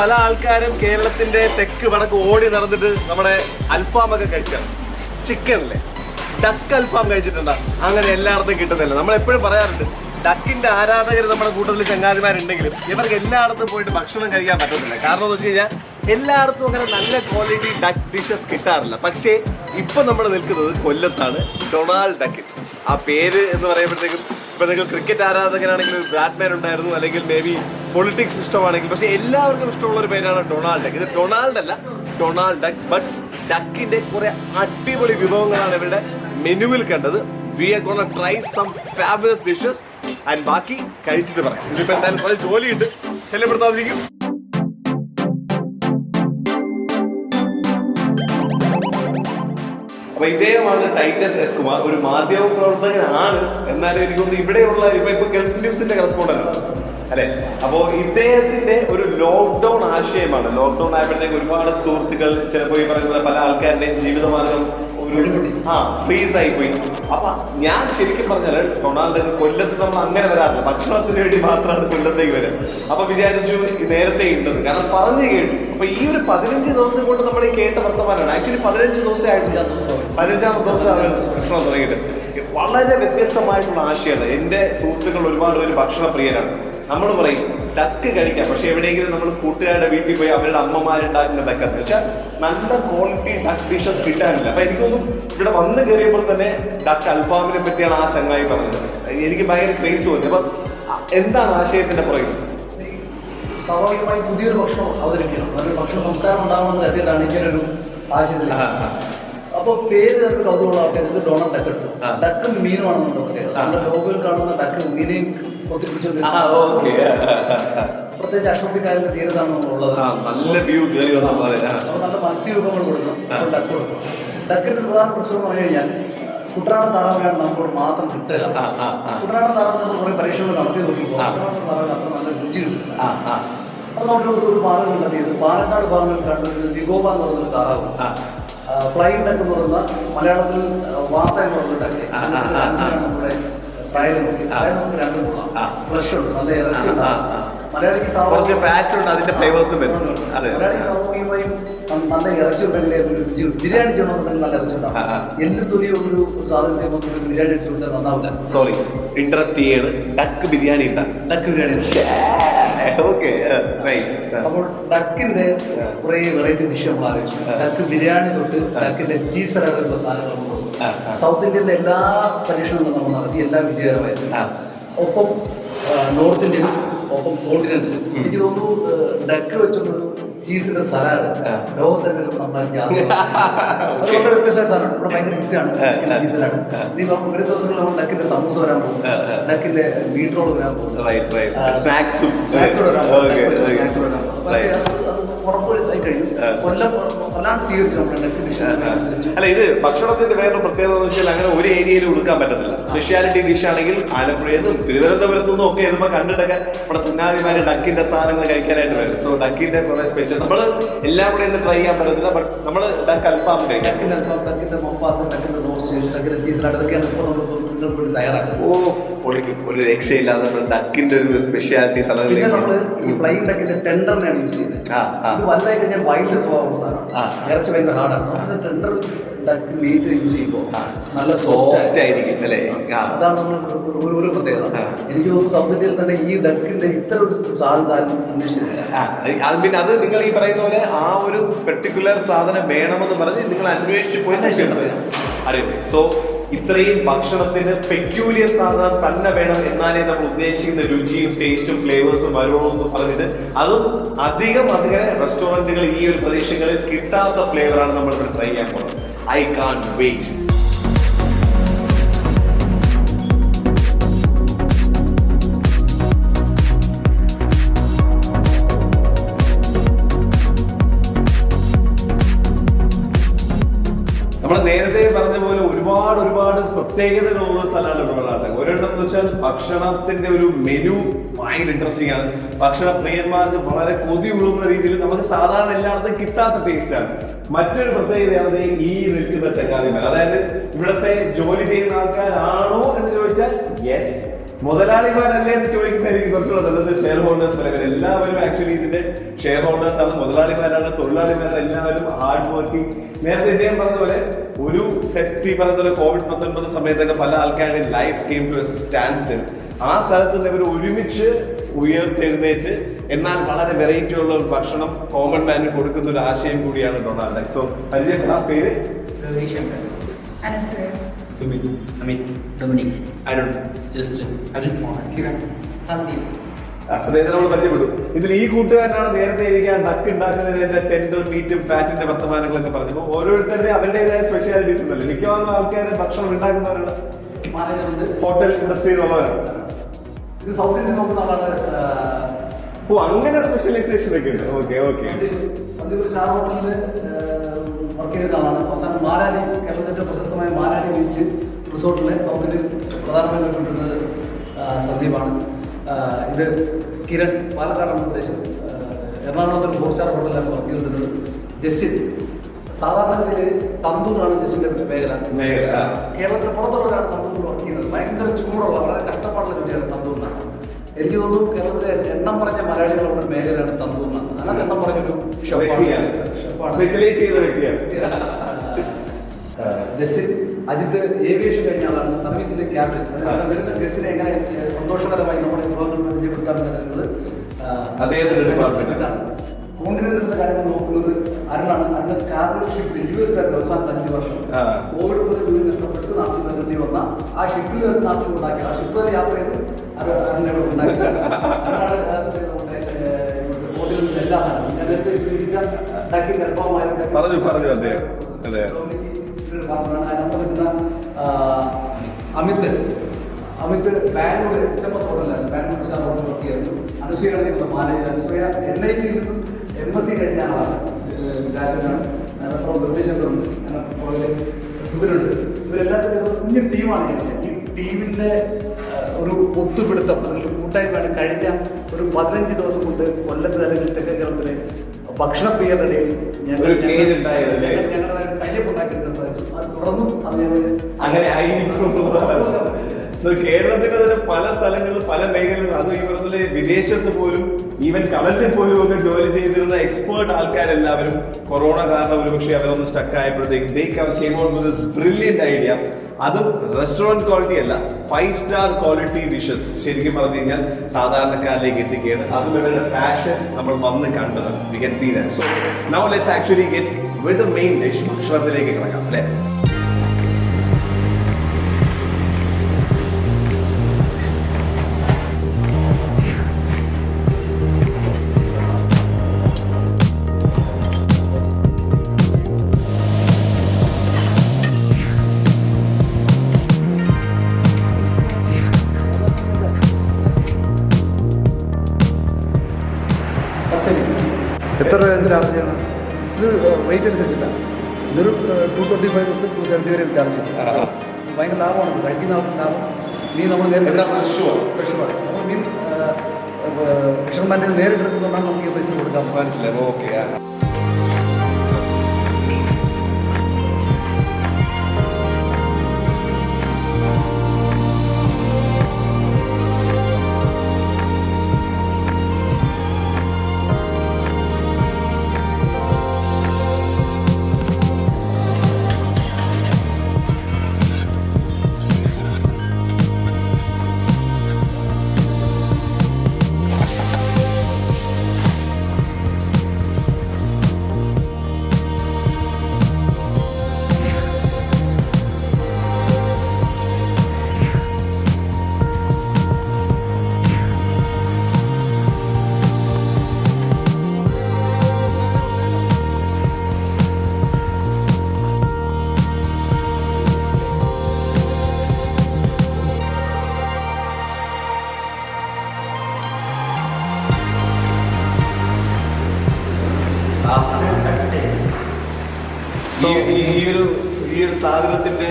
പല ആൾക്കാരും കേരളത്തിന്റെ തെക്ക് വടക്ക് ഓടി നടന്നിട്ട് നമ്മുടെ അൽഫാമൊക്കെ കഴിച്ചാണ്. ചിക്കനല്ലേ, ഡക്ക് അൽഫാം കഴിച്ചിട്ടുണ്ടോ? അങ്ങനെ എല്ലായിടത്തും കിട്ടുന്നില്ല. നമ്മൾ എപ്പോഴും പറയാറുണ്ട്, ഡക്കിന്റെ ആരാധകർ നമ്മുടെ കൂട്ടത്തിൽ ചങ്ങാതിമാരുണ്ടെങ്കിലും ഇവർക്ക് എല്ലായിടത്തും പോയിട്ട് ഭക്ഷണം കഴിക്കാൻ പറ്റത്തില്ല. കാരണം എന്ന് വെച്ച് കഴിഞ്ഞാൽ എല്ലായിടത്തും അങ്ങനെ നല്ല ക്വാളിറ്റി ഡക്ക് ഡിഷസ് കിട്ടാറില്ല. പക്ഷേ ഇപ്പൊ നമ്മൾ നിൽക്കുന്നത് കൊല്ലത്താണ്, ഡൊണാൾഡ് ഡക്കിൻ. ആ പേര് എന്ന് പറയുമ്പോഴത്തേക്കും ഇപ്പൊ നിങ്ങൾ ക്രിക്കറ്റ് ആരാധകനാണെങ്കിൽ ബാറ്റ്മാൻ ഉണ്ടായിരുന്നു, അല്ലെങ്കിൽ മേ ബി പൊളിറ്റിക്സ് ഇഷ്ടമാണെങ്കിൽ, പക്ഷെ എല്ലാവർക്കും ഇഷ്ടമുള്ള ഒരു പേരാണ് ഡൊണാൾഡ് ഡക്ക്. ഇത് ഡൊണാൾഡ് അല്ല, ഡൊണാൾഡ് ഡക്ക്. ബട്ട് ഡക്കിന്റെ കുറെ അടിപൊളി വിഭവങ്ങളാണ് ഇവരുടെ മെനുവിൽ കണ്ടത്. We are gonna try some fabulous dishes and ബാക്കി കഴിച്ചിട്ട് പറയാം. ഇതിപ്പോ എന്തായാലും കുറെ ജോലിയുണ്ട്, ശല്യപ്പെടുത്താതിരിക്കും. അപ്പൊ ഇദ്ദേഹമാണ് ടൈറ്റസ് എസ് കുമാർ. ഒരു മാധ്യമ പ്രവർത്തകനാണ്, എന്നാലും എനിക്ക് തോന്നുന്നു ഇവിടെയുള്ള ഇപ്പൊ ഗൾഫ് ന്യൂസിന്റെ കറസ്പോണ്ടന്റ് അല്ലെ. അപ്പോ ഇദ്ദേഹത്തിന്റെ ഒരു ലോക്ക്ഡൌൺ ആശയമാണ്. ലോക്ക്ഡൌൺ ആയപ്പോഴത്തേക്ക് ഒരുപാട് സുഹൃത്തുക്കൾ, ചിലപ്പോ ഈ പറയുന്ന പല ആൾക്കാരുടെയും ജീവിതമാർഗം ഫ്രീസ് ആയി പോയി. അപ്പൊ ഞാൻ ശരിക്കും പറഞ്ഞാൽ ഡൊണാൾഡ് കൊല്ലത്ത് നമ്മൾ അങ്ങനെ വരാറില്ല, ഭക്ഷണത്തിന് വേണ്ടി മാത്രമാണ് കൊല്ലത്തേക്ക് വരാം. അപ്പൊ വിചാരിച്ചു നേരത്തെ ഉണ്ടെന്ന്, കാരണം പറഞ്ഞു കേട്ടു. അപ്പൊ ഈ ഒരു 15 ദിവസം കൊണ്ട് നമ്മൾ ഈ കേട്ട വർത്തമാനമാണ്. ആക്ച്വലി 15 ദിവസം ആയിട്ടില്ല, 15ാമത്തെ ദിവസമാണ് ഭക്ഷണം തുടങ്ങിയിട്ട്. വളരെ വ്യത്യസ്തമായിട്ടുള്ള ആശയമാണ്. എന്റെ സുഹൃത്തുക്കൾ ഒരുപാട് പേര് ഭക്ഷണ പ്രിയരാണ്. നമ്മൾ പറയും ഡക്ക് കഴിക്കാം, പക്ഷെ എവിടെയെങ്കിലും നമ്മൾ കൂട്ടുകാരുടെ വീട്ടിൽ പോയി അവരുടെ അമ്മമാരുണ്ടാക്കുന്ന ഡക്കെന്ന് വെച്ചാൽ നല്ല ക്വാളിറ്റി ഡക്ക് ഡിഷസ് കിട്ടാനില്ല. അപ്പൊ എനിക്കൊന്നും ഇവിടെ വന്ന് കയറിയപ്പോൾ തന്നെ ഡക്ക് അൽഫാമിനെ പറ്റിയാണ് ആ ചങ്ങായി പറഞ്ഞത്. എനിക്ക് ഭയങ്കര ക്രേസ് തോന്നി. അപ്പൊ എന്താണ് ആശയത്തിന്റെ പുറകിൽ? സ്വാഭാവികമായി പുതിയൊരു ഭക്ഷണം അവതരിപ്പിക്കണം, നല്ലൊരു ഭക്ഷണ സംസ്കാരം ഉണ്ടാകുമെന്ന് കരുതിയിട്ടാണ് ഇങ്ങനൊരു ആശയത്തിൽ. അപ്പൊ പേര് കൗതുകമുള്ള ആൾക്കാർ ഇത് ഡൊണാൾഡ് ഡക്ക് എടുത്തു. ഡക്കും മീനുമാണെന്നുണ്ടോ പ്രത്യേകത. നമ്മുടെ ലോകയിൽ കാണുന്ന ഡക്ക് മീനെയും ഒത്തിരിപ്പിച്ചുകൊണ്ട് പ്രത്യേകിച്ച് അഷ്ടമിക്കാരുടെ തീരത്താണ് ഉള്ളത്. നല്ല വ്യൂ അപ്പൊ നല്ല മത്സ്യവിഭവങ്ങൾ കൊടുക്കണം, ഡക്ക് കൊടുക്കണം. ഡക്കിന്റെ പ്രധാന പ്രശ്നം എന്ന് പറഞ്ഞു കഴിഞ്ഞാൽ കുട്ടനാടൻ താറാവിനാണ് നമുക്കോട് മാത്രം കിട്ടുക. കുട്ടനാടൻ താറാവ് നമ്മൾ കുറെ പരീക്ഷകൾ നടത്തി നോക്കിയപ്പോൾ കുട്ടനാടൻ താറാവിന് അത്ര നല്ല രുചി കിട്ടും. അത് നമുക്ക് ഒരു മാർഗം കണ്ടെത്തിയത് പാലക്കാട് ഭാഗങ്ങളിൽ കണ്ടത് വിഗോബ എന്ന് പറയുന്നൊരു താറാവ്, ഫ്ലൈങ് ഡക്ക് എന്ന് പറയുന്ന മലയാളത്തിൽ വാർത്ത എന്ന് പറഞ്ഞ ഡക്ക്. നമ്മുടെ ഫ്രൈഡ് നോക്കി നമുക്ക് രണ്ടും കൊള്ളാം. ഫ്ലഷ് ഉണ്ട്, നല്ല ഇറച്ചി ഉണ്ടാകും. മലയാളിക്ക് സാമൂഹികമായും നല്ല ഇറച്ചി ഉണ്ടെങ്കിൽ രുചി. ബിരിയാണി ചെയ്യണമെന്നുണ്ടെങ്കിൽ നല്ല ഇറച്ചി ഉണ്ടാവും. എല്ല് തൊലിയുള്ളൊരു സാധനത്തെ നമുക്ക് ബിരിയാണി അടിച്ചു കൊടുത്താൽ നന്നാവില്ല. സോറി ഇന്ററപ്റ്റ് ചെയ്യാണ്. Duck biryani duck biryani. അപ്പോൾ ഡക്കിന്റെ കുറെ വെറൈറ്റി ഡിഷ് നമ്മൾ ആലോചിച്ചു. ഡക്ക് ബിരിയാണി തൊട്ട് ഡക്കിന്റെ ചീസ് വരെയുള്ള സാധനങ്ങൾ നമ്മൾ സൗത്ത് ഇന്ത്യന്റെ എല്ലാ പരീക്ഷണങ്ങളും നമ്മൾ നടത്തി, എല്ലാം വിജയകരമായിരുന്നു. ഒപ്പം നോർത്ത് ഇന്ത്യൻ, ഒപ്പം കോണ്ടിനെന്റിൽ എനിക്ക് തോന്നുന്നു ഡക്ക് വെച്ചിട്ടൊരു ചീസിന്റെ സലാഡ് ലോകത്തെ നമ്മൾ വ്യത്യസ്ത സാധനമാണ്. ഇവിടെ ഭയങ്കര ഹിറ്റാണ് ചീസ് സലാഡ്. ഇനിയിപ്പം ഒരു ദിവസങ്ങളിൽ നമ്മൾ ഡക്കിന്റെ സമൂസ വരാൻ പോകും, ഡക്കിന്റെ മീറ്റ് റോൾ വരാൻ പോകും, സ്നാക്സ് വരാൻ പോകും. ഉറപ്പായി കഴിയും. കൊല്ലാണ്ട് സ്വീകരിച്ചു നമ്മുടെ ഡക്ക് ഡിഷ്. അല്ല, ഇത് ഭക്ഷണത്തിന്റെ വേറെ പ്രത്യേകത എന്ന് വെച്ചാൽ അങ്ങനെ ഒരു ഏരിയയിൽ കൊടുക്കാൻ പറ്റത്തില്ല. സ്പെഷ്യാലിറ്റി ഡിഷ് ആണെങ്കിൽ ആലപ്പുഴയെന്നും തിരുവനന്തപുരത്തുനിന്നും ഒക്കെ ഇതുമ്പോൾ കണ്ടിട്ടൊക്കെ നമ്മുടെ ചങ്ങാതിമാര് ഡക്കിന്റെ സാധനങ്ങൾ കഴിക്കാനായിട്ട് വരും. സോ ഡക്കിന്റെ കുറെ സ്പെഷ്യൽ നമ്മൾ എല്ലാം കൂടെ ഇന്ന് ട്രൈ ചെയ്യാൻ പറ്റത്തില്ല. ബട്ട് നമ്മൾ ഡക്ക് അൽഫാം കഴിക്കാം. ഡക്കിന്റെ അൽഫാം, ഡക്കിന്റെ മൊപ്പാസ്, ഡക്കിന്റെ റോസ്റ്റ്, ഡക്കിന്റെ ചീസ് അതൊക്കെയാണ് ഇപ്പോൾ നമ്മൾ തയ്യാറാക്കുന്നത്. ഒരു രക്ഷയില്ലാതെ ഡക്കിന്റെ ഒരു സ്പെഷ്യാലിറ്റി സാധനം. പിന്നെ നമ്മള് ഈ ഫ്ലൈങ് ഡക്കിന്റെ ടെൻഡറിനെയാണ് യൂസ് ചെയ്യുന്നത്. ഇത് വലുതായി കഴിഞ്ഞാൽ വൈൽഡ് സ്വഭാവമുള്ള സാധനമാണ്, ഇറച്ചി ഭയങ്കര ഹാർഡാണ്. നമുക്ക് ടെൻഡർ ഡക്ക് മീറ്റ് യൂസ് ചെയ്യുമ്പോൾ നല്ല സോഫ്റ്റ് ആയിരിക്കും അല്ലേ? അതാണ് നമ്മൾ ഒരു പ്രത്യേകത. എനിക്ക് തോന്നുന്നു സൗത്ത് ഇന്ത്യയിൽ തന്നെ ഈ ഡക്കിന്റെ ഇത്തരം ഒരു സാധനം അന്വേഷിച്ചിട്ടില്ല. പിന്നെ അത് നിങ്ങൾ ഈ പറയുന്ന പോലെ ആ ഒരു പെർട്ടിക്കുലർ സാധനം വേണമെന്ന് പറഞ്ഞ് നിങ്ങൾ അന്വേഷിച്ച് പോയി അറിയാം. സോ ഇത്രയും ഭക്ഷണത്തിന് പെക്യൂലിയർ സാധനം തന്നെ വേണം, എന്നാലേ നമ്മൾ ഉദ്ദേശിക്കുന്ന രുചിയും ടേസ്റ്റും ഫ്ലേവേഴ്സും വരുള്ളൂ എന്ന് പറഞ്ഞിട്ട് അതും അധികം റെസ്റ്റോറന്റുകൾ ഈ ഒരു പ്രദേശങ്ങളിൽ കിട്ടാത്ത ഫ്ലേവറാണ് നമ്മൾ ഇവിടെ ട്രൈ ചെയ്യാൻ പോകുന്നത്. I can't wait. നമ്മൾ നേരത്തെ പറഞ്ഞ പോലെ ഒരുപാട് പ്രത്യേകതകളുള്ള സ്ഥലമാണ് ഡൊണാൾഡ്. ഒരെണ്ണം എന്ന് വെച്ചാൽ ഭക്ഷണത്തിന്റെ ഒരു മെനു ഭയങ്കര ഇൻട്രസ്റ്റിംഗ് ആണ്. ഭക്ഷണ പ്രിയന്മാർക്ക് വളരെ കൊതിയുള്ളുന്ന രീതിയിൽ നമുക്ക് സാധാരണ എല്ലായിടത്തും കിട്ടാത്ത ടേസ്റ്റ് ആണ്. മറ്റൊരു പ്രത്യേകതയാണ് ഈ നിൽക്കുന്ന ചങ്ങാതിമാർ. അതായത് ഇവിടുത്തെ ജോലി ചെയ്യുന്ന ആൾക്കാരാണോ എന്ന് ചോദിച്ചാൽ യെസ്, മുതലാളിമാരല്ലേ എന്ന് ചോദിക്കുന്നതായിരിക്കും കുറച്ചുകൂടെ നല്ലത്. ഷെയർ ഹോൾഡേഴ്സ് പലവരും എല്ലാവരും ആക്ച്വലി ഇതിന്റെ ഷെയർ ഹോൾഡേഴ്സ് ആണ്, മുതലാളിമാരാണ്, തൊഴിലാളിമാരാണ്, എല്ലാവരും ഹാർഡ് വർക്കിംഗ്. നേരത്തെ ഇദ്ദേഹം പറഞ്ഞ പോലെ ഒരു സെറ്റ് ഈ പറഞ്ഞ പോലെ COVID-19 സമയത്തൊക്കെ പല ആൾക്കാരുടെ life came to a standstill. ആ സ്ഥലത്ത് നിന്ന് ഇവർ ഒരുമിച്ച് ഉയർത്തെഴുന്നേറ്റ് എന്നാൽ വളരെ വെറൈറ്റി ഉള്ള ഒരു ഭക്ഷണം കോമൺ മാനിന് കൊടുക്കുന്ന ഒരു ആശയം കൂടിയാണ് ഡൊണാൾഡ് ഡക്ക്. സോ പരിചയപ്പെട്ട പേര് Amit, Dominic, Arun, Justin, Kiran, Sandeep. അദ്ദേഹത്തെ നമ്മൾ പരിചയപ്പെട്ടു. ഇതിൽ ഈ കൂട്ടുകാരനാണ് നേരത്തെ ഇരിക്കാൻ ഡക്ക് ഉണ്ടാക്കുന്നതിന്റെ ടെൻഡർ മീറ്റും ഫാറ്റിന്റെ വർത്തമാനങ്ങളൊക്കെ പറഞ്ഞപ്പോൾ ഓരോരുത്തരുടെ അവരുടേതായ സ്പെഷ്യാലിറ്റീസ് ഉണ്ടല്ലോ. മിക്കവാറും ആൾക്കാർ ഭക്ഷണം ഉണ്ടാക്കുന്നവരാണ്, മാനേജറുണ്ട്. ഹോട്ടൽ ഇൻഡസ്ട്രിയിലുള്ളവരാണ്. ഇത് സൗത്ത് ഇന്ത്യൻ നോക്കുന്ന ആളാണ്. ഓ, അങ്ങനെ സ്പെഷ്യലൈസേഷൻ ഒക്കെ ഉണ്ട്. Okay okay. സന്ദീപ് സ്റ്റാർ ഹോട്ടലിൽ വർക്ക് ചെയ്ത ആളാണ്. അവസാനം മാരാരി, കേരളത്തിന്റെ പ്രശസ്തമായ മാരാരി ബീച്ച് റിസോർട്ടിലെ സൗത്ത് ഇന്ത്യൻ പ്രധാനമന്ത്രി കൊണ്ടിരുന്നത് സന്ദീപാണ്. ഇത് കിരൺ, പാലക്കാടാണ് സ്വദേശം. എറണാകുളത്ത് 4 സ്റ്റാർ ഹോട്ടലിലാണ് വർക്ക് ചെയ്തിരുന്നത്. ജസ്റ്റിൻ സാധാരണഗതിയിൽ തന്തൂറാണ് ജസ്റ്റിന്റെ മേഖല. കേരളത്തിന് പുറത്തുള്ളവരാണ് തന്തൂറിൽ വർക്ക് ചെയ്യുന്നത്. ഭയങ്കര ചൂടുള്ള, വളരെ കഷ്ടപ്പാടുള്ള ജോലിയാണ് തന്തൂറിനാണ്. എനിക്ക് തോന്നുന്നു കേരളത്തിലെ എണ്ണം പറഞ്ഞ മലയാളികളുള്ള ഒരു മേഖലയാണ് തന്തൂറിനാണ്. അങ്ങനെ എണ്ണം പറഞ്ഞൊരു സ്പെഷ്യലൈസ് ചെയ്ത വ്യക്തിയാണ്. ജസ്റ്റിൻ അജിത്ത് ഏവിയേഷൻ കഴിഞ്ഞ ആളാണ്, സർവീസിന്റെ ക്യാപ്റ്റൻ. വരുന്ന ജസ്റ്റിനെ എങ്ങനെ സന്തോഷകരമായി നമ്മുടെ വിഭാഗങ്ങൾ പരിചയപ്പെടുത്താമെന്നുള്ളത് അദ്ദേഹത്തിന്റെ ഡിപ്പാർട്ട്മെന്റ്. കോണ്ടിനെന്റിന്റെ കാര്യങ്ങൾ നോക്കുന്നത് അരുണാണ്. അരുണ് കാർഗോ ഷിപ്പിൽ US അവസാനത്തെ 5 വർഷം കോവിഡ് പോലെ ജോലി നഷ്ടപ്പെട്ട് നാട്ടിൽ വരേണ്ടി വന്ന ആ ഷിപ്പിൽ നാട്ടിൽ ഉണ്ടാക്കി, ആ ഷിപ്പ് വരെ യാത്ര ചെയ്ത് അരുണിനെ ഉണ്ടാക്കി. എല്ലാ അമിത് ബാംഗ്ലൂർ HMS ഹോട്ടലാണ്, ബാംഗ്ലൂർ സ്റ്റാർ ഹോട്ടൽ വർക്ക് ചെയ്യുന്നു. അനുസൂയാണ് മാനേജർ. അനുസൂയ NIT നിന്നും MSc കഴിഞ്ഞ ആളാണ്, ഗ്രാജുവേറ്റാണ്. നിർദ്ദേശങ്ങളുണ്ട്, പുറകില് സുബിനുണ്ട്. ഇവരെല്ലാവരും കുഞ്ഞു ടീമാണ്. ഈ ടീമിന്റെ ഒരു ഒത്തുപിടുത്തം, ഒരു കൂട്ടായ്മയാണ് കഴിഞ്ഞ ഒരു 15 ദിവസം കൊണ്ട് കൊല്ലത്ത് അല്ലെങ്കിൽ തെക്കൻ കേരളത്തിലെ ഭക്ഷണപ്രിയരുടെ ഞങ്ങളുടെ കയ്യപ്പുണ്ടാക്കിയെടുക്കാൻ സാധിച്ചു. അത് തുടർന്നും അങ്ങനെ ആയിരിക്കും. കേരളത്തിന്റെ തന്നെ പല സ്ഥലങ്ങളിലും പല മേഖലകളിലും, അതും ഈ പറഞ്ഞ വിദേശത്ത് പോലും, ഈവൻ കടലിൽ പോലും ഒക്കെ ജോലി ചെയ്തിരുന്ന എക്സ്പേർട്ട് ആൾക്കാരെല്ലാവരും കൊറോണ കാരണം ഒരുപക്ഷെ അവരൊന്ന് സ്റ്റക്ക് ആയപ്പോഴത്തേക്ക് ബ്രില്യന്റ് ഐഡിയ. അതും റെസ്റ്റോറന്റ് ക്വാളിറ്റി അല്ല, 5 സ്റ്റാർ ക്വാളിറ്റി ഡിഷസ് ശരിക്കും പറഞ്ഞു കഴിഞ്ഞാൽ സാധാരണക്കാരിലേക്ക് എത്തിക്കുകയാണ്. അതും ഇവരുടെ പാഷൻ നമ്മൾ വന്ന് കണ്ടത്. We can see that. So now let's actually get with the main dish. ഭക്ഷണത്തിലേക്ക് കിടക്കാം അല്ലേ? എത്ര രൂപ ചാർജ് ചെയ്യണം? ഇത് വെയിറ്റ് അനുസരിച്ചില്ല. ഇതൊരു 225 തൊട്ട് 270 വരെ ചാർജ് ചെയ്യും. ഭയങ്കര ലാഭമാണ്, കഴിക്കുന്ന ആൾക്ക് ലാഭം. മീൻ നമ്മൾ നേരിട്ട് ഫ്രഷുമാണ്. നമ്മൾ മീൻ ഫിഷർമാൻ്റെ നേരിട്ട് എടുക്കുന്നതുകൊണ്ടാണ് നമുക്ക് ഈ പൈസ കൊടുക്കാൻ. മനസ്സിലായി. ഓക്കെ. ഈ ഒരു സാധനത്തിന്റെ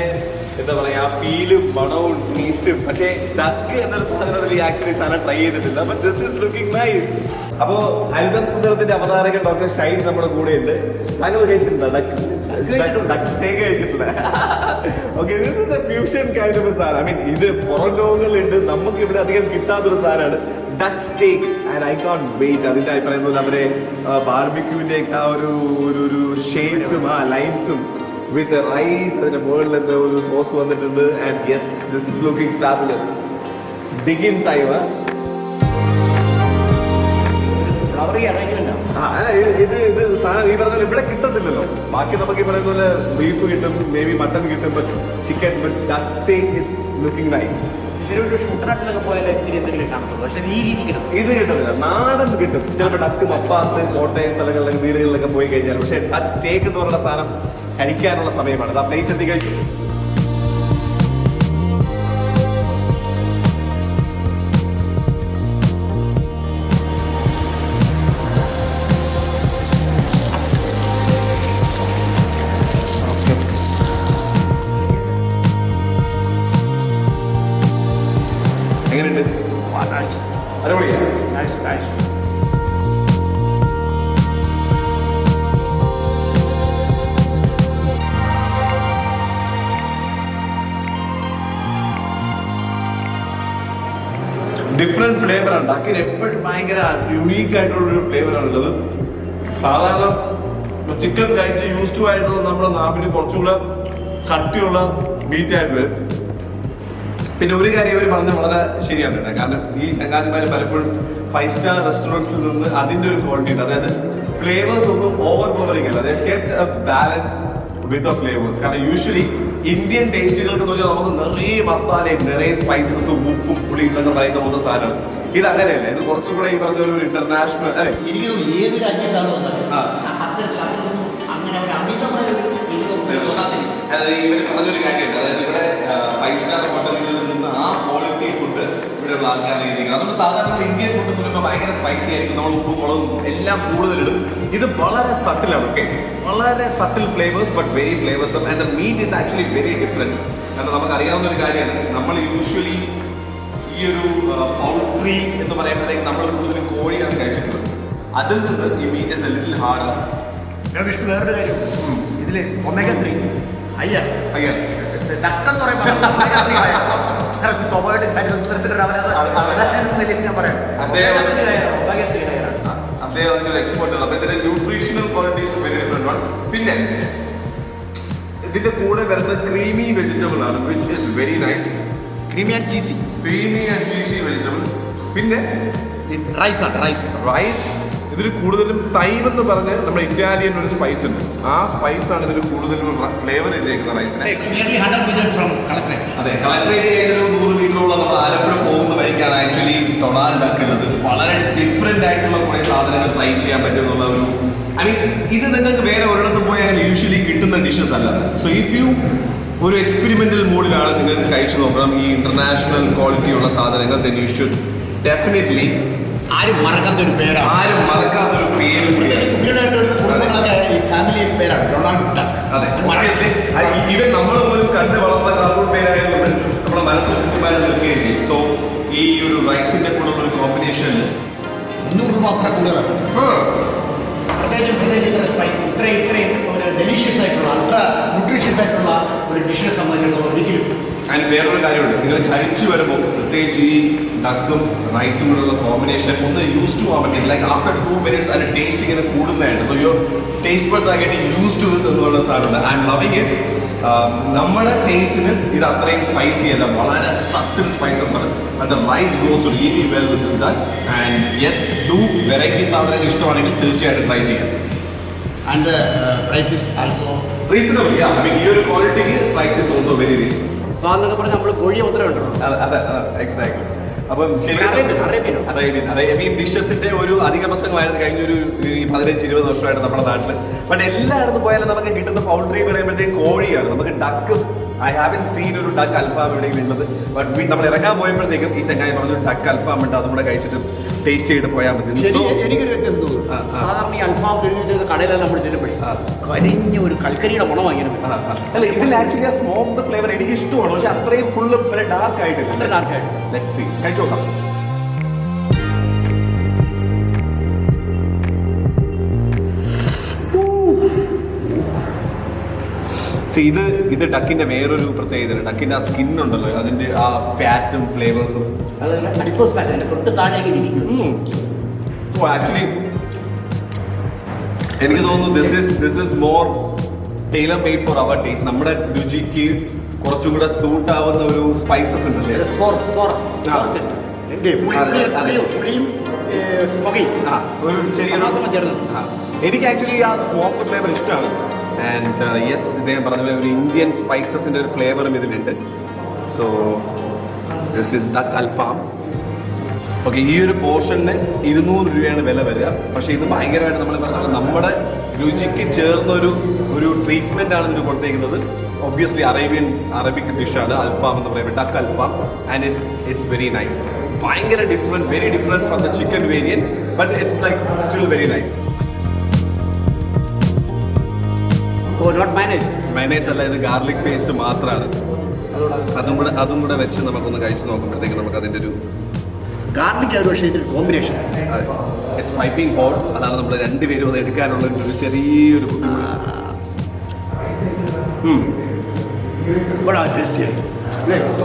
എന്താ പറയാ, ഫീലും മണവും ടേസ്റ്റും. പക്ഷേ ഡക്ക് എന്നൊരു സാധനത്തിൽ ആക്ച്വലി സാധനം ട്രൈ ചെയ്തിട്ടില്ല. But this is looking nice. അപ്പോ ഹരിതം സുന്ദരത്തിന്റെ അവതാരകൻ ഡോക്ടർ ഷൈൻ നമ്മുടെ കൂടെ ഉണ്ട്. താങ്കൾ കഴിച്ചിട്ടുണ്ടോ ഡക്ക്? ഡക്ക് സ്റ്റേക്ക് കഴിച്ചിട്ടില്ല. Okay, this is a fusion kind of a സാധനം. I mean, ഇത് പുറം ലോകങ്ങളിലുണ്ട്, നമുക്ക് ഇവിടെ അധികം കിട്ടാത്തൊരു സാധനമാണ് duck steak. And I can't wait. അതിന്റെ പറയുന്ന പോലെ അവരെ ബാർബിക്യൂവിന്റെ ആ ഒരു ഷെയ്ഡ്സും ആ ലൈൻസും വിത്ത് റൈസ്, അതിന്റെ മുകളിൽ എന്താ ഒരു സോസ് വന്നിട്ടുണ്ട്. And yes, this is looking fabulous. Begin time. ഇത് സാധനം ഈ പറഞ്ഞ ഇവിടെ കിട്ടത്തില്ലല്ലോ. ബാക്കി നമുക്ക് ഈ പറയുന്ന പോലെ ബീഫ് കിട്ടും, മേ ബി മട്ടൺ കിട്ടും, but chicken, but duck steak it's looking nice. കുട്ടനാട്ടിലൊക്കെ പോയാൽ ഇത്തിരി എന്തെങ്കിലും കാണത്തുള്ളൂ, പക്ഷെ ഈ രീതി കിട്ടും. ഇത് കിട്ടുന്നില്ല, നാടൻ കിട്ടും. ചിലപ്പോൾ ഡക്ക് മപ്പാസ് കോട്ടയം സ്ഥലങ്ങളിലൊക്കെ വീടുകളിലൊക്കെ പോയി കഴിഞ്ഞാൽ. പക്ഷേ ഡക്ക് സ്റ്റേക്ക് എന്ന് പറയുന്ന സാധനം കഴിക്കാനുള്ള സമയമാണ്. ആ പ്ലേറ്റ് എത്തി കഴിച്ചു. എങ്ങനെയുണ്ട്? അടിപൊളിയാണ്. ഡിഫറെന്റ് ഫ്ലേവറാണ്. ഡക്കിന് എപ്പോഴും ഭയങ്കര യുണീക്ക് ആയിട്ടുള്ളൊരു ഫ്ലേവറാണുള്ളത്. സാധാരണ ചിക്കൻ കഴിച്ച് യൂസ് ടു ആയിട്ടുള്ള നമ്മുടെ നാവിന് കുറച്ചുകൂടെ കട്ടിയുള്ള മീറ്റ് ആയിട്ട് വരും. പിന്നെ ഒരു കാര്യം ഇവർ പറഞ്ഞത് വളരെ ശരിയാണ് കേട്ടോ. കാരണം ഈ ചങ്ങാതിമാർ പലപ്പോഴും 5 സ്റ്റാർ റെസ്റ്റോറൻറ്റ്സിൽ നിന്ന് അതിൻ്റെ ഒരു ക്വാളിറ്റി ഉണ്ട്. അതായത് ഫ്ലേവേഴ്സ് ഒന്നും ഓവർ പവറിംഗ് അല്ല. അതായത് kept A balance with the flavours. കാരണം യൂഷ്വലി ഇന്ത്യൻ ടേസ്റ്റുകൾക്ക് എന്ന് പറഞ്ഞാൽ നമുക്ക് നിറയെ മസാലയും നിറയെ സ്പൈസസും ഉപ്പും പുളിയും എന്നൊക്കെ പറയുന്ന പോകുന്ന സാധനമാണ്. ഇത് അങ്ങനെയല്ല. ഇത് കുറച്ചുകൂടെ ഈ പറഞ്ഞ ഒരു ഇന്റർനാഷണൽ അല്ലേ, എനിക്ക് ഏത് രാജ്യത്താണ് വന്നത് അങ്ങനെ ഒരു അമിതമായ അതായത് ഇവർ പറഞ്ഞൊരു കാര്യമുണ്ട്. അതായത് ഇവിടെ 5 സ്റ്റാർ ഹോട്ടലുകളിൽ നിന്ന് ആ ക്വാളിറ്റി ഫുഡ് ഇവിടെയുള്ള ആൾക്കാരുടെ രീതികൾ. അതുകൊണ്ട് സാധാരണ ഇന്ത്യൻ ഫുഡ് എന്ന് പറയുമ്പോൾ ഭയങ്കര സ്പൈസി ആയിരിക്കും. നമ്മൾ ഉപ്പും മുളകും എല്ലാം കൂടുതലിടും. ഇത് വളരെ സട്ടിലാണ്. ഓക്കെ, വളരെ സട്ടിൽ ഫ്ലേവേഴ്സ് ബട്ട് വെരി ഫ്ലേവേഴ്സും. And the meat is actually very different. കാരണം നമുക്കറിയാവുന്ന ഒരു കാര്യമാണ്, നമ്മൾ യൂഷ്വലി ഈ ഒരു പൗൾട്രി എന്ന് പറയുമ്പോഴത്തേക്ക് നമ്മൾ കൂടുതലും കോഴിയാണ് കഴിച്ചിട്ടുള്ളത്. അതിൽ നിന്ന് ഈ meat is a little hard. Vishnu വേറൊരു കാര്യം, ഇതില് ഒമേഗ-3 അയ്യാ ഡക്കെന്ന് പറയുമ്പോൾ സ്വാഭാവികമായിട്ട് ഞാൻ പറയാം അദ്ദേഹം അതിൻ്റെ ഒരു എക്സ്പോർട്ടാണ്. അപ്പോൾ ഇതിന്റെ ന്യൂട്രീഷണൽ ക്വാളിറ്റി വെരി ഡിഫറെന്റ് ആണ്. പിന്നെ ഇതിന്റെ കൂടെ വരുന്ന ക്രീമി വെജിറ്റബിൾ ആണ്, which is very nice. Creamy and cheesy vegetable. പിന്നെ റൈസ് ആണ്. റൈസ് ഇതിൽ കൂടുതലും തൈം എന്ന് പറഞ്ഞ് നമ്മുടെ ഇറ്റാലിയൻ ഒരു സ്പൈസ് ഉണ്ട്. ആ സ്പൈസാണ് ഇതിൽ കൂടുതലും ഫ്ലേവർ ചെയ്തേക്കുന്ന റൈസിനെ. അതെ, കളക്ടറേറ്റ് ഒരു 100 മീറ്ററോളം നമ്മൾ ആലപ്പുഴ പോകുന്ന വഴിക്കാണ് ആക്ച്വലി ടൊണാൾഡ് ഉണ്ടാക്കുന്നത്. വളരെ ഡിഫറെന്റ് ആയിട്ടുള്ള കുറേ സാധനങ്ങൾ ട്രൈ ചെയ്യാൻ പറ്റുന്നുള്ള ഒരു ഐ മീൻ, ഇത് നിങ്ങൾക്ക് വേറെ ഒരിടത്ത് പോയാൽ യൂഷ്വലി കിട്ടുന്ന ഡിഷസ് അല്ല. സോ ഇഫ് യു ഒരു എക്സ്പെരിമെന്റൽ മൂഡിലാണ് നിങ്ങൾക്ക് കഴിച്ചു നോക്കണം ഈ ഇന്റർനാഷണൽ ക്വാളിറ്റി ഉള്ള സാധനങ്ങൾ, ദെൻ യു ഷുഡ് ഡെഫിനറ്റ്ലി. ആരും മറക്കാത്തൊരു പേരാണ്, പേര് കൂടിയാണ് ഈ ഫാമിലി പേരാണ് ഡൊണാൾഡ് ഡക്ക്. അതെ, ഈവൻ നമ്മൾ പോലും കണ്ട് വളർന്ന കാർട്ടൂൺ പേരായതുകൊണ്ട് നമ്മുടെ മനസ്സിൽ കൃത്യമായിട്ട് നിൽക്കുകയും ചെയ്യും. സോ ഈ ഒരു റൈസിന്റെ കൂടെ ഒരു കോമ്പിനേഷനിൽ 100 രൂപ അത്ര കൂടുതലാണ്. പ്രത്യേകിച്ച് ഇത്ര സ്പൈസ് ഇത്രയും ഒരു ഡെലീഷ്യസ് ആയിട്ടുള്ള അത്ര ന്യൂട്രീഷ്യസ് ആയിട്ടുള്ള ഒരു ഡിഷിനെ സംബന്ധിച്ചിടത്തോളം ഒരിക്കലും. അതിന് വേറൊരു കാര്യമുണ്ട്, നിങ്ങൾ കഴിച്ചു വരുമ്പോൾ പ്രത്യേകിച്ച് ഈ ഡക്കും റൈസും കൂടെയുള്ള കോമ്പിനേഷൻ ഒന്ന് യൂസ് ടു ആവാൻ പറ്റില്ല. ലൈക്ക് ആഫ്റ്റർ 2 minutes അതിന്റെ ടേസ്റ്റ് ഇങ്ങനെ കൂടുന്നതായിട്ട്. So your taste buds are getting use to this എന്ന് പറയുന്ന സാധനമുണ്ട്. I'm loving it. നമ്മുടെ ടേസ്റ്റിന് ഇത് അത്രയും സ്പൈസി അല്ല, വളരെ സട്ടിൽ സ്പൈസസ് ആണ്. And the rice goes really well with this duck. And yes, do variety സാധനങ്ങൾ ഇഷ്ടമാണെങ്കിൽ തീർച്ചയായിട്ടും ട്രൈ ചെയ്യാം. And price is also reasonable. I mean ഈ ഒരു ക്വാളിറ്റിക്ക് price is also very reasonable. എന്നൊക്കെ പറഞ്ഞാൽ നമ്മൾ കോഴിയെ ഉത്തരം ഉണ്ടല്ലോ. അതെ, എക്സാക്ട്ലി. അപ്പം അറേബ്യൻ ഡിഷസിന്റെ ഒരു അധിക പ്രസംഗമായിരുന്നു കഴിഞ്ഞൊരു 15-20 വർഷമായിട്ട് നമ്മുടെ നാട്ടിൽ. ബട്ട് എല്ലായിടത്തും പോയാലും നമുക്ക് കിട്ടുന്ന പൗൾട്രി പറയുമ്പോഴത്തേക്ക് കോഴിയാണ്. നമുക്ക് ഡക്ക്, ഐ ഹാവൻ സീൻ ഒരു ഡക്ക് അൽഫാം എവിടെയെങ്കിലും ഉള്ളത്. ബട്ട് നമ്മൾ ഇറങ്ങാൻ പോയപ്പോഴത്തേക്കും ഈ ചങ്ങായി പറഞ്ഞു ഡക്ക് അൽഫാം ഉണ്ട്, അതും കൂടെ കഴിച്ചിട്ട് ടേസ്റ്റ് ചെയ്തിട്ട് പോയാൽ മതി. എനിക്കൊരു വ്യത്യാസം തോന്നുന്നു. സാധാരണ ഈ അൽഫാം എഴുതി വെച്ചത് കടയിലെല്ലാം നമ്മൾ ചെല്ലുമ്പോഴേ കരിഞ്ഞ ഒരു കൽക്കരിയുടെ മണം വാങ്ങിയത്. അല്ല, ഇതിൽ ആക്ച്വലി ആ സ്മോക്ഡ് ഫ്ലേവർ എനിക്ക് ഇഷ്ടമാണ്. പക്ഷെ അത്രയും ഫുള്ള് ഡാർക്ക് ആയിട്ടില്ല. ലെറ്റ്സ് സീ, കഴിച്ചു നോക്കാം. സി ഇത് ഡക്കിന്റെ വേറൊരു പ്രത്യേകത. ഡക്കിന്റെ ആ സ്കിൻ ഉണ്ടല്ലോ, അതിന്റെ ആ ഫാറ്റും ഫ്ലേവേഴ്സും. അതല്ല അഡിപ്പോസ് ഫാറ്റ് അതിന്റെ തൊട്ട് താഴേക്ക് ഇരിക്കും. ആക്ച്വലി എനിക്ക് തോന്നുന്നു this is more tailor made for our taste. നമ്മുടെ രുചിക്ക് കുറച്ചും കൂടെ സൂട്ട് ആവുന്ന ഒരു സ്പൈസസ് ഉണ്ടല്ലേ. ഒരു ചെറിയ എനിക്ക് ആക്ച്വലി ആ സ്മോക്ക് ഫ്ലേവർ ഇഷ്ടമാണ്. ആൻഡ് യെസ്, ഇദ്ദേഹം പറഞ്ഞ പോലെ ഒരു ഇന്ത്യൻ സ്പൈസസിന്റെ ഒരു ഫ്ലേവറും ഇതിലുണ്ട്. So this is duck alfaham. Okay, ഈ ഒരു പോർഷന് 200 രൂപയാണ് വില വരിക. പക്ഷേ ഇത് ഭയങ്കരമായിട്ട് നമ്മൾ പറഞ്ഞ നമ്മുടെ രുചിക്ക് ചേർന്ന ഒരു ട്രീറ്റ്മെന്റ് ആണ് ഇതിന് കൊടുത്തേക്കുന്നത്. ഒബ്വിയസ്ലി അറബിക് ഡിഷാണ് അൽഫാം എന്ന് പറയുന്നത്, ഡക്ക് അൽഫാം. And it's very nice. ഭയങ്കര very different from the chicken variant, but it's like still very nice. മൈനേഴ്സ് അല്ല, ഇത് ഗാർലിക് പേസ്റ്റ് മാത്രമാണ്. അതും കൂടെ വെച്ച് നമുക്കൊന്ന് കഴിച്ച് നോക്കുമ്പോഴത്തേക്ക് നമുക്ക് അതിൻ്റെ ഒരു garlic combination. It's piping hot. അതാണ് നമ്മൾ രണ്ടുപേരും അത് എടുക്കാനുള്ള ഒരു ചെറിയൊരു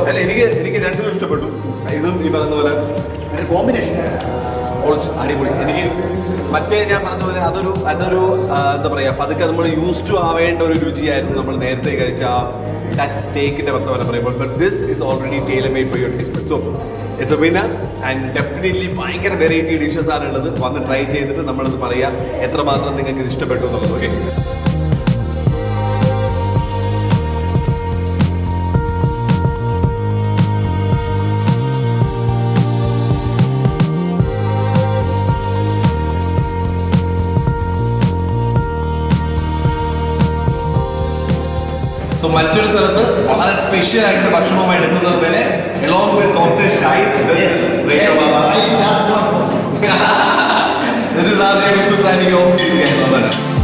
അല്ല, എനിക്ക് രണ്ടിലും ഇഷ്ടപ്പെട്ടു. ഇതും ഈ പറഞ്ഞ പോലെ കോമ്പിനേഷൻ കുറച്ച് അടിപൊളി. എനിക്ക് മറ്റേ ഞാൻ പറഞ്ഞ പോലെ അതൊരു എന്താ പറയുക, പതുക്കെ നമ്മൾ യൂസ് ടു ആവേണ്ട ഒരു രുചിയായിരുന്നു നമ്മൾ നേരത്തെ കഴിച്ച ആ ഡക്ക് സ്റ്റേക്കിന്റെ വർത്തമാനം പറയുമ്പോൾ. But this is already Taylor made for your taste. So it's A winner. And definitely ഭയങ്കര വെറൈറ്റി ഡിഷസ് ആണ് ഉള്ളത്. വന്ന് ട്രൈ ചെയ്തിട്ട് നമ്മളത് പറയാം എത്രമാത്രം നിങ്ങൾക്ക് ഇത് ഇഷ്ടപ്പെട്ടു എന്നുള്ളത്. ഓക്കെ, സോ മറ്റൊരു സ്ഥലത്ത് വളരെ സ്പെഷ്യൽ ആയിട്ട് ഭക്ഷണവുമായി എത്തുന്നത് വരെ along with cocktail shine, this is Radio Baba. This is RJ Vishnu signing off.